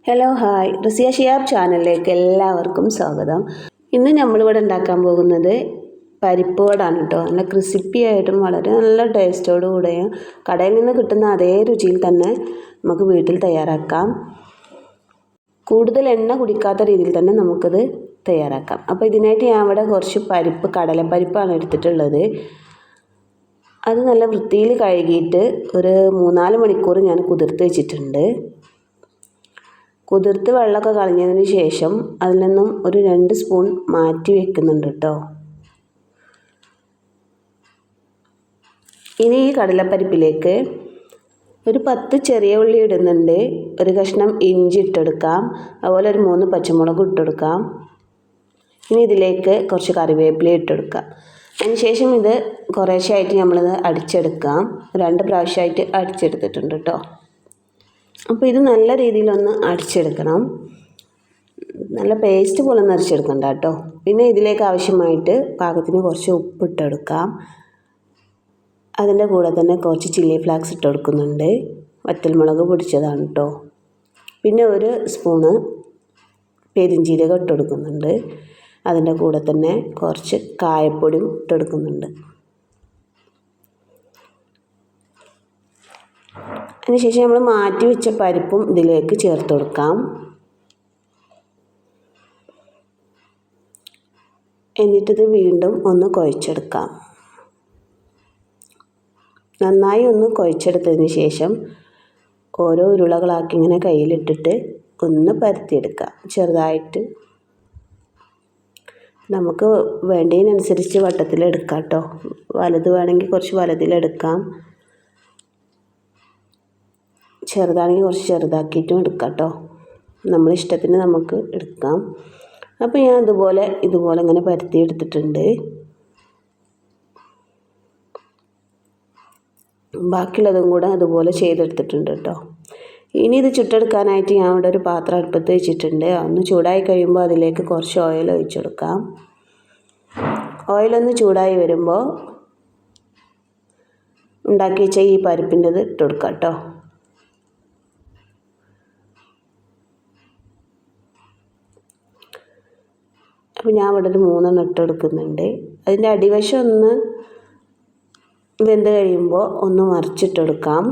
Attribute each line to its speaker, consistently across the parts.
Speaker 1: Hello hi Rusiya Shiyab ചാനലിലേക്ക് എല്ലാവർക്കും സ്വാഗതം. ഇന്ന് നമ്മളിവിടെ ഉണ്ടാക്കാൻ പോകുന്നത് പരിപ്പ് വടയാണ് കേട്ടോ. നല്ല ക്രിസ്പി ആയിട്ടും വളരെ നല്ല ടേസ്റ്റോടു കൂടെയും കടയിൽ നിന്ന് കിട്ടുന്ന അതേ രുചിയിൽ തന്നെ നമുക്ക് വീട്ടിൽ തയ്യാറാക്കാം. കൂടുതൽ എണ്ണ കുടിക്കാത്ത രീതിയിൽ തന്നെ നമുക്കത് തയ്യാറാക്കാം. അപ്പോൾ ഇതിനായിട്ട് ഞാൻ ഇവിടെ കുറച്ച് പരിപ്പ്, കടലപ്പരിപ്പാണ് എടുത്തിട്ടുള്ളത്. അത് നല്ല വൃത്തിയിൽ കഴുകിയിട്ട് ഒരു 3-4 മണിക്കൂർ ഞാൻ കുതിർത്ത് വെച്ചിട്ടുണ്ട്. കുതിർത്ത് വെള്ളമൊക്കെ കളഞ്ഞതിന് ശേഷം അതിൽ നിന്നും ഒരു 2 സ്പൂൺ മാറ്റി വെക്കുന്നുണ്ട് കേട്ടോ. ഇനി ഈ കടലപ്പരിപ്പിലേക്ക് ഒരു 10 ചെറിയ ഉള്ളി ഇടുന്നുണ്ട്. ഒരു കഷ്ണം ഇഞ്ചി ഇട്ടെടുക്കാം. അതുപോലെ ഒരു 3 പച്ചമുളക് ഇട്ടെടുക്കാം. ഇനി ഇതിലേക്ക് കുറച്ച് കറിവേപ്പില ഇട്ടെടുക്കാം. അതിനുശേഷം ഇത് കുറേശ്ശായിട്ട് നമ്മളിത് അടിച്ചെടുക്കാം. 2 പ്രാവശ്യമായിട്ട് അടിച്ചെടുത്തിട്ടുണ്ട് കേട്ടോ. അപ്പോൾ ഇത് നല്ല രീതിയിലൊന്ന് അടിച്ചെടുക്കണം. നല്ല പേസ്റ്റ് പോലെ ഒന്ന് അടിച്ചെടുക്കണ്ട കേട്ടോ. പിന്നെ ഇതിലേക്ക് ആവശ്യമായിട്ട് പാകത്തിന് കുറച്ച് ഉപ്പ് ഇട്ടെടുക്കാം. അതിൻ്റെ കൂടെ തന്നെ കുറച്ച് ചില്ലി ഫ്ലാക്സ് ഇട്ടെടുക്കുന്നുണ്ട്. വറ്റൽമുളക് പൊടിച്ചതാണ് കേട്ടോ. പിന്നെ ഒരു സ്പൂണ് പെരുംജീരകം ഇട്ടെടുക്കുന്നുണ്ട്. അതിൻ്റെ കൂടെ തന്നെ കുറച്ച് കായപ്പൊടിയും ഇട്ടെടുക്കുന്നുണ്ട്. അതിനുശേഷം നമ്മൾ മാറ്റി വെച്ച പരിപ്പും ഇതിലേക്ക് ചേർത്ത് കൊടുക്കാം. എന്നിട്ടിത് വീണ്ടും ഒന്ന് കുഴച്ചെടുക്കാം. നന്നായി ഒന്ന് കുഴച്ചെടുത്തതിന് ശേഷം ഓരോ ഉരുളകളാക്കി ഇങ്ങനെ കയ്യിലിട്ടിട്ട് ഒന്ന് പരത്തിയെടുക്കാം. ചെറുതായിട്ട് നമുക്ക് വേണ്ടതിനനുസരിച്ച് വട്ടത്തിലെടുക്കാം കേട്ടോ. വലുത് വേണമെങ്കിൽ കുറച്ച് വലുതിലെടുക്കാം. ചെറുതാണെങ്കിൽ കുറച്ച് ചെറുതാക്കിയിട്ടും എടുക്കാം കേട്ടോ. നമ്മളിഷ്ടത്തിന് നമുക്ക് എടുക്കാം. അപ്പോൾ ഞാൻ ഇതുപോലെ ഇങ്ങനെ പരത്തി എടുത്തിട്ടുണ്ട്. ബാക്കിയുള്ളതും കൂടെ അതുപോലെ ചെയ്തെടുത്തിട്ടുണ്ട് കേട്ടോ. ഇനി ഇത് ചുട്ടെടുക്കാനായിട്ട് ഞാൻ ഇവിടെ ഒരു പാത്രം അടുപ്പത്ത് വെച്ചിട്ടുണ്ട്. ഒന്ന് ചൂടായി കഴിയുമ്പോൾ അതിലേക്ക് കുറച്ച് ഓയിൽ ഒഴിച്ചെടുക്കാം. ഓയിലൊന്ന് ചൂടായി വരുമ്പോൾ ഉണ്ടാക്കി വെച്ച ഈ പരിപ്പിൻ്റെത് ഇട്ട് കൊടുക്കാം കേട്ടോ. അപ്പോൾ ഞാൻ ഇവിടെ ഒരു 3 ഇട്ടെടുക്കുന്നുണ്ട്. അതിൻ്റെ അടിവശം ഒന്ന് വെന്ത് കഴിയുമ്പോൾ ഒന്ന് മറിച്ചിട്ടെടുക്കാം.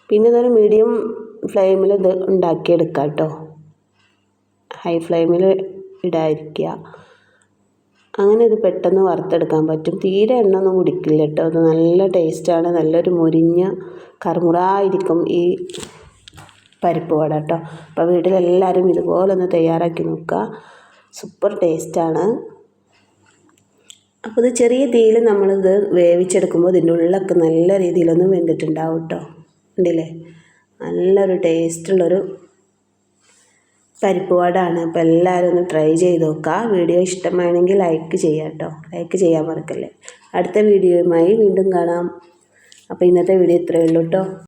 Speaker 1: പിന്നെ ഇതൊരു മീഡിയം ഫ്ലെയിമിൽ ഇത് ഉണ്ടാക്കിയെടുക്കാം കേട്ടോ. ഹൈ ഫ്ലെയിമിൽ ഇടാതിരിക്കുക. അങ്ങനെ ഇത് പെട്ടെന്ന് വറുത്തെടുക്കാൻ പറ്റും. തീരെ എണ്ണ ഒന്നും കുടിക്കില്ല കേട്ടോ. അത് നല്ല ടേസ്റ്റാണ്. നല്ലൊരു മുരിഞ്ഞ കറുമുറായിരിക്കും ഈ പരിപ്പ് വട കേട്ടോ. അപ്പോൾ വീട്ടിലെല്ലാവരും ഇതുപോലെ ഒന്ന് തയ്യാറാക്കി നോക്കുക. സൂപ്പർ ടേസ്റ്റാണ്. അപ്പോൾ ഇത് ചെറിയ തീയിൽ നമ്മളിത് വേവിച്ചെടുക്കുമ്പോൾ ഇതിൻ്റെ ഉള്ളിലൊക്കെ നല്ല രീതിയിലൊന്നും വെന്തിട്ടുണ്ടാവും കേട്ടോ. ഉണ്ടല്ലേ, നല്ലൊരു ടേസ്റ്റുള്ളൊരു പരിപ്പ് വടയാണ്. അപ്പോൾ എല്ലാവരും ഒന്ന് ട്രൈ ചെയ്ത് നോക്കുക. വീഡിയോ ഇഷ്ടമാണെങ്കിൽ ലൈക്ക് ചെയ്യാം കേട്ടോ. ലൈക്ക് ചെയ്യാൻ മറക്കല്ലേ. അടുത്ത വീഡിയോയുമായി വീണ്ടും കാണാം. അപ്പോൾ ഇന്നത്തെ വീഡിയോ ഇത്രയേ ഉള്ളൂ കേട്ടോ.